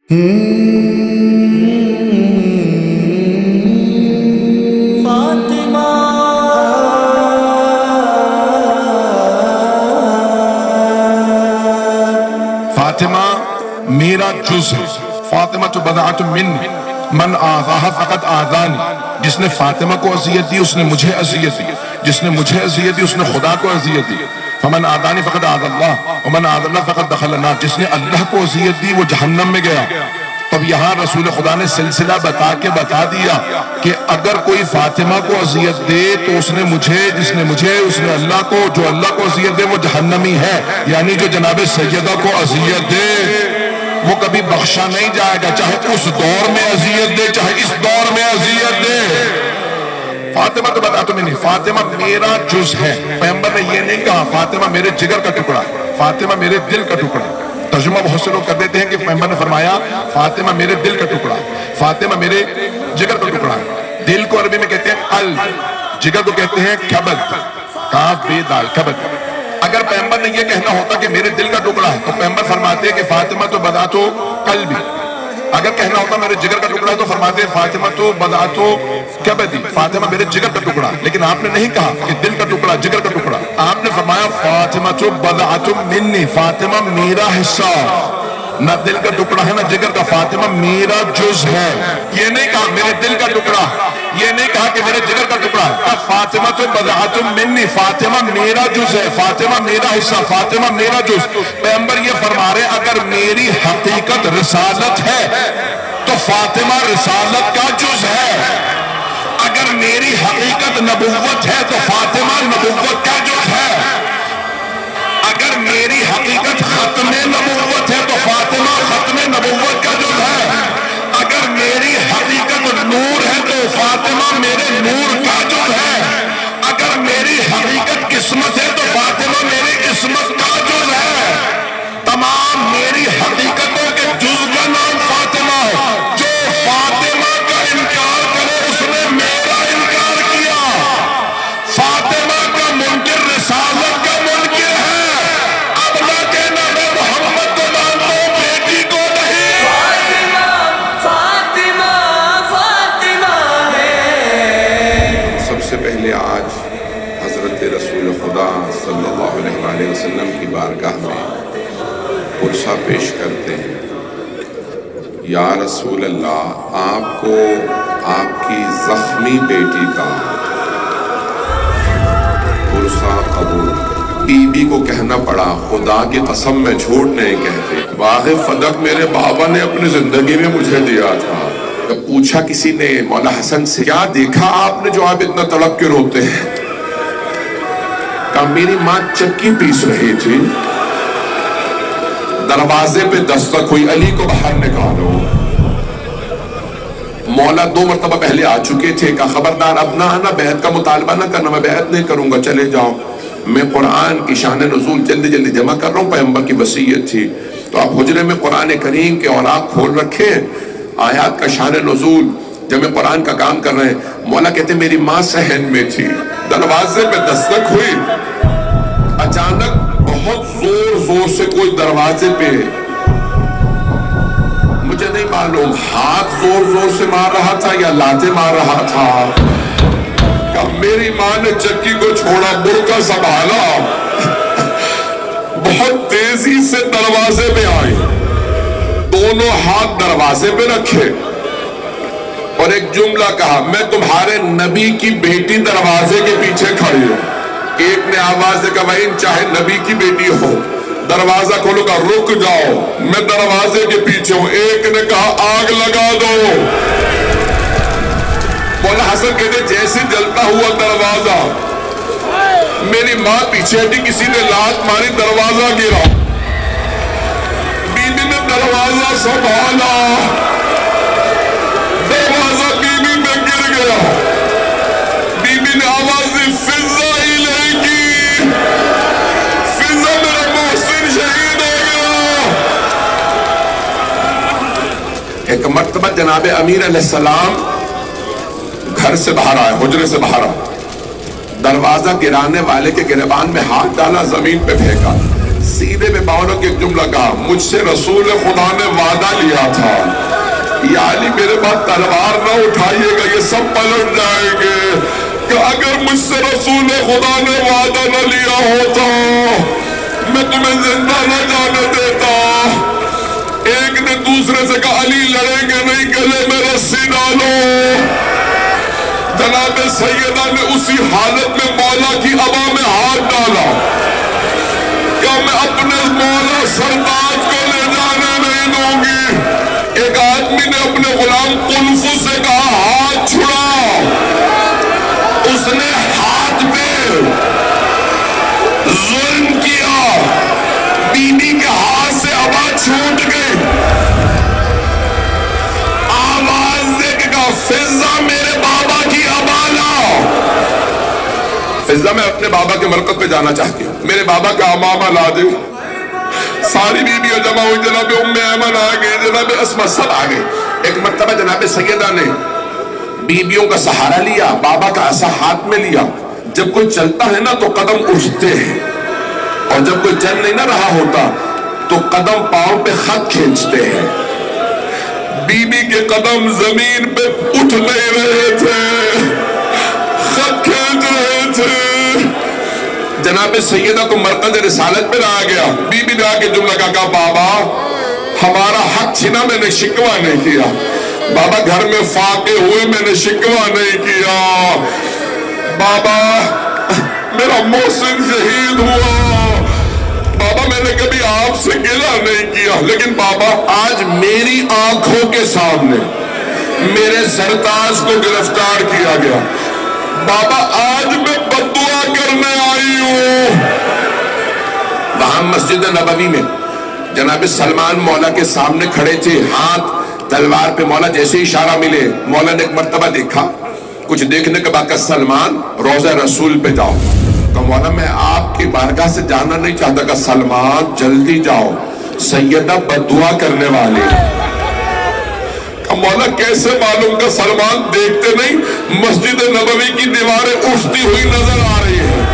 فاطمہ میرا جز ہے، فاطمہ تو بضعۃ منی من آذاها فقد آذانی، جس نے فاطمہ کو اذیت دی اس نے مجھے اذیت دی، جس نے مجھے اذیت دی اس نے خدا کو اذیت دی۔ فمن آذانی فقد آذى اللہ ومن آذى اللہ فقد دخل النار، جس نے اللہ کو اذیت دی وہ جہنم میں گیا۔ تب یہاں رسول خدا نے سلسلہ بتا دیا کہ اگر کوئی فاطمہ کو اذیت دے تو اس نے مجھے، جس نے مجھے اس نے اللہ کو، جو اللہ کو اذیت دے وہ جہنمی ہے، یعنی جو جناب سیدہ کو اذیت دے وہ کبھی بخشا نہیں جائے گا، چاہے اس دور میں اذیت دے چاہے اس دور میں اذیت دے۔ فاطمہ تو بتا تمہیں نہیں، فاطمہ میرا جز ہے۔ پیغمبر نے یہ نہیں کہا فاطمہ میرے جگر کا ٹکڑا، فاطمہ میرے دل کا ٹکڑا۔ ترجمہ بہت سے لوگ کر دیتے ہیں کہ پیغمبر نے فرمایا فاطمہ میرے دل کا ٹکڑا، فاطمہ میرے جگر کا ٹکڑا۔ دل کو عربی میں کہتے ہیں قلب، جگر کو کہتے ہیں کبد، کاف بے دال کبد۔ اگر پیغمبر نے یہ کہنا ہوتا کہ میرے دل کا ٹکڑا ہے تو پیغمبر فرماتے ہیں کہ فاطمہ تو بضعۃ قلبی۔ اگر کہنا ہوتا میرے جگر کا ٹکڑا ہے تو فرماتے ہیں فاطمہ تو بضعۃ کبدی، فاطمہ میرے جگر کا ٹکڑا۔ لیکن آپ نے نہیں کہا کہ دل کا ٹکڑا، جگر کا ٹکڑا، آپ نے فرمایا فاطمہ تو بضعۃ منی، فاطمہ میرا حصہ، نہ دل کا ٹکڑا ہے نہ جگر کا، فاطمہ میرا جز ہے۔ یہ نہیں کہا میرے دل کا ٹکڑا، یہ نہیں کہا کہ میرے جگر کا ٹکڑا ہے، فاطمہ تو بضعۃ منی، فاطمہ میرا جز ہے، فاطمہ میرا حصہ، فاطمہ میرا جز۔ پیغمبر یہ فرما رہے اگر میری حقیقت رسالت ہے تو فاطمہ رسالت کا جز ہے، اگر میری حقیقت نبوت ہے تو فاطمہ نبوت کا جز ہے، اگر میری حقیقت ختم نبوت ہے تو فاطمہ ختم نبوت کا جز ہے، اگر میری حقیقت نور ہے تو فاطمہ میرے نور کا جز ہے، اگر میری حقیقت قسمت ہے تو فاطمہ میری قسمت کا جز ہے۔ تمام میری حقیقتوں کے جز کا نام فاطمہ ہے۔ جو فاطمہ کا انکار کرے اس نے میرا انکار کیا۔ فاطمہ کا منکر رسالت کا منکر ہے۔ اب نہ کہنا میں محمد کو مانتا ہوں بیٹی کو نہیں۔ فاطمہ فاطمہ ہے۔ سب سے پہلے آج حضرت رسول خدا صلی اللہ علیہ وآلہ وسلم کی بارگاہ میں پرسہ پیش کرتے ہیں۔ یا رسول اللہ، آپ کو آپ کی زخمی بیٹی کا پرسہ قبول۔ بی بی کو کہنا پڑا خدا کی قسم میں جھوٹ نہیں کہتے، باغ فدق میرے بابا نے اپنی زندگی میں مجھے دیا تھا۔ جب پوچھا کسی نے مولا حسن سے کیا دیکھا آپ نے جو آپ اتنا تڑپ کے روتے ہیں، کہا میری ماں چکی پیس رہی تھی، دروازے پہ دستک ہوئی علی کو باہر نکالو۔ مولا 2 مرتبہ پہلے آ چکے تھے، کہا خبردار اب نہ آنا، بیعت کا مطالبہ نہ کرنا، میں بیعت نہیں کروں گا، چلے جاؤ۔ میں قرآن کی شان نزول جلدی جلدی جمع کر رہا ہوں، پیغمبر کی وصیت تھی۔ تو آپ حجرے میں قرآن کریم کے اوراق کھول رکھے، آیات کا شان نزول جمع قرآن کا کام کر رہے ہیں۔ مولا کہتے میری ماں صحن میں تھی، دروازے پہ دستک ہوئی، اچانک بہت زور سے کوئی دروازے پہ، مجھے نہیں معلوم ہاتھ زور سے مار رہا تھا یا لاتیں مار رہا تھا۔ کہ میری ماں نے چکی کو چھوڑا، برقع سنبھالا، بہت تیزی سے دروازے پہ آئی، دونوں ہاتھ دروازے پہ رکھے اور ایک جملہ کہا میں تمہارے نبی کی بیٹی دروازے کے پیچھے کھڑی ہوں۔ ایک نے آواز دے کہا چاہے نبی کی بیٹی ہو، دروازہ کھولو، کہا رک جاؤ میں دروازے کے پیچھے ہوں۔ ایک نے کہا آگ لگا دو۔ مولا حسن کہتے جیسے جلتا ہوا دروازہ، میری ماں پیچھے ہٹی، کسی نے لات ماری، دروازہ گرا، بی بی نے دروازہ سنبھالا، دروازہ بی بی میں گر گیا، بی بی نے آواز دی فضا ایک مرتبہ جناب امیر علیہ السلام گھر سے باہر آئے، حجرے سے باہر آئے، دروازہ گرانے والے کے گریبان میں ہاتھ ڈالا، زمین پہ پھینکا، سیدھے میں باولوں کے ایک جملہ کہا مجھ سے رسول خدا نے وعدہ لیا تھا، یا علی میرے بعد تلوار نہ اٹھائیے گا، یہ سب پلٹ جائیں گے، کہ اگر مجھ سے رسول خدا نے وعدہ نہ لیا ہوتا میں تمہیں زندہ نہ جانے دیتا۔ ایک نے دوسرے سے کہا علی لڑیں گے نہیں، گلے میں رسی ڈالو۔ جناب سیدہ نے اسی حالت میں مولا کی ابا میں ہاتھ ڈالا کہ میں اپنے مولا سرتاج کو لے جانے نہیں دوں گی۔ ایک آدمی نے اپنے غلام قنفذ سے کہا ہاتھ چھڑا، اس نے ہاتھ پہ ظلم کیا، بی بی کے ہاتھ سے ابا چھوٹ گئی، آواز دے کے کہا فضہ میرے بابا کی ابا لاؤ۔ فضہ میں اپنے بابا کے مرکز پہ جانا چاہتی ہوں، میرے بابا کا امامہ لا دے۔ ساری بیویاں جمع ہوئی، جناب ام ایمن آ گئی، جناب اسما سب آ گئے۔ ایک مرتبہ جناب سیدہ نے بیویوں کا سہارا لیا، بابا کا عصا ہاتھ میں لیا۔ جب کوئی چلتا ہے نا تو قدم اٹھتے ہیں، اور جب کوئی چل نہیں نہ رہا ہوتا تو قدم پاؤں پہ خط کھینچتے ہیں۔ بی بی کے قدم زمین پہ اٹھ نہیں رہے تھے، خط کھینچ رہے تھے۔ جناب سیدہ کو مرکز رسالت پہ لایا گیا، بی بی نے آ کے جملہ کہا بابا ہمارا حق چھنا، میں نے شکوہ نہیں کیا۔ بابا گھر میں فاقے ہوئے، میں نے شکوہ نہیں کیا۔ بابا میرا محسن شہید ہوا، بابا میں نے کبھی آپ سے گلہ نہیں کیا، لیکن بابا آج میری آنکھوں کے سامنے میرے سرتاج کو گرفتار کیا گیا، بابا آج میں بددعا کرنے آئی ہوں۔ وہاں مسجد نبوی میں جناب سلمان مولا کے سامنے کھڑے تھے، ہاتھ تلوار پہ، مولا جیسے اشارہ ملے مولا نے ایک مرتبہ دیکھا، کچھ دیکھنے کے بعد کہا سلمان روضہ رسول پہ جاؤ۔ کہ مولا میں آپ کی بارگاہ سے جانا نہیں چاہتا، کہ سلمان جلدی جاؤ، سیدہ بددعا کرنے والی۔ کہ مولا کیسے معلوم؟ کہ سلمان دیکھتے نہیں مسجد نبوی کی دیواریں اٹھتی ہوئی نظر آ رہی ہیں۔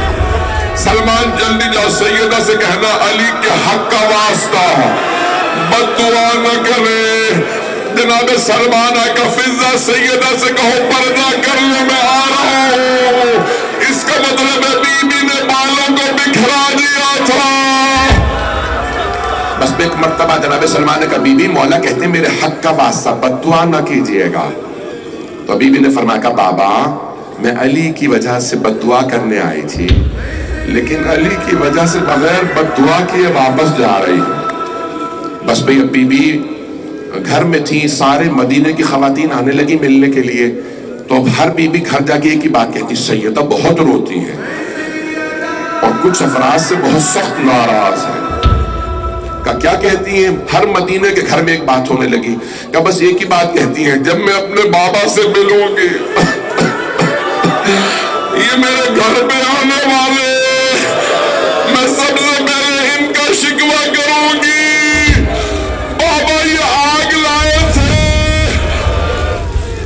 سلمان جلدی جاؤ، سیدہ سے کہنا علی کے حق کا واسطہ بددعا نہ کرے۔ جناب سلمان آئے کہ فضہ سیدہ سے کہو پردہ کر لے، میں آ رہا ہوں۔ اس کا مطلب ہے بی بی نے بالوں کو بکھرا دیا تھا۔ بس ایک مرتبہ جناب سلمان نے کہا بی بی مولا کہتے ہیں میرے حق کا واسطہ بددعا نہ کیجئے گا۔ تو بی بی نے فرمایا کہ بابا میں علی کی وجہ سے بددعا کرنے آئی تھی، لیکن علی کی وجہ سے بغیر بددعا کیے واپس جا رہی ہوں۔ بس بھئی اب بی بی گھر میں تھی، سارے مدینے کی خواتین آنے لگی ملنے کے لیے، تو اب ہر بی بی گھر جا کے ایک ہی بات کہتی سیدہ بہت روتی ہیں اور کچھ افراد سے بہت سخت ناراض ہیں۔ کہ کیا کہتی ہیں؟ ہر مدینے کے گھر میں ایک بات ہونے لگی کہ بس ایک ہی بات کہتی ہیں جب میں اپنے بابا سے ملوں گی یہ میرے گھر پہ آنے والے، میں سب سے پہلے ان کا شکوہ کروں گی، بابا یہ آگ لائے تھے۔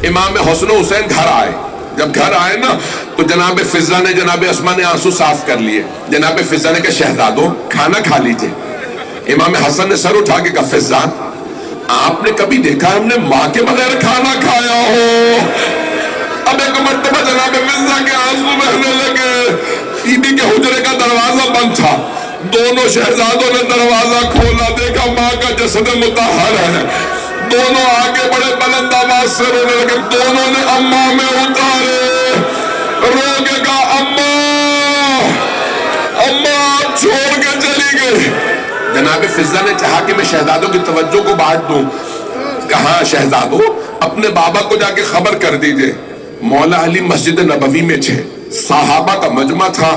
امام حسن و حسین گھر آئے، جب گھر آئے نا تو جناب فضہ نے جناب اسما نے آنسو صاف کر لیے۔ جناب فضہ نے کہا شہزادو کھانا کھا لیجئے۔ امام حسن نے سر اٹھا کے کہا فضہ آپ نے کبھی دیکھا ہم نے ماں کے بغیر کھانا کھایا ہو؟ اب ایک مرتبہ جناب فضہ کے آنسو بہنے لگے۔ بی بی کے حجرے کا دروازہ بند تھا، دونوں شہزادوں نے دروازہ کھولا، دیکھا ماں کا جسد مطہر ہے، دونوں آگے بڑے بلند آواز سے رونے لگے، دونوں نے اماں میں اتارے، رو کے کہا اماں آپ چھوڑ کے چلی گئی۔ جناب فضہ نے چاہا کہ میں شہزادوں کی توجہ کو بانٹ دوں، کہا شہزادوں اپنے بابا کو جا کے خبر کر دیجئے مولا علی مسجد نبوی میں تھے، صحابہ کا مجمع تھا،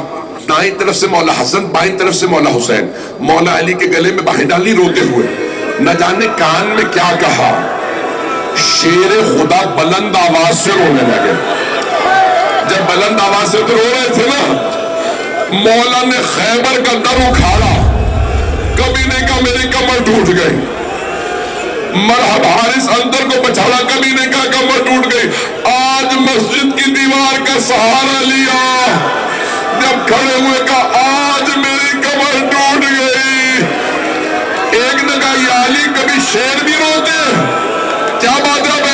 دائیں طرف سے مولا حسن، بائیں طرف سے مولا حسین، مولا علی کے گلے میں باہیں ڈالی روتے ہوئے، نہ جانے کان میں کیا کہا، شیر خدا بلند آواز سے رونے لگے۔ جب بلند آواز سے رو رہے تھے نا، مولا نے خیبر کا در اکھاڑا، کبھی نے کہا میری کمر ٹوٹ گئی، مرحب حارث اندر کو بچھاڑا، کبھی نے کہا کمر ٹوٹ گئی، آج مسجد کی دیوار کا سہارا لیا، جب کھڑے ہوئے کہا آج میری کمر ٹوٹ گئی۔ ایک نے کہا یا علی کبھی شیر بھی روتے کیا بات ہے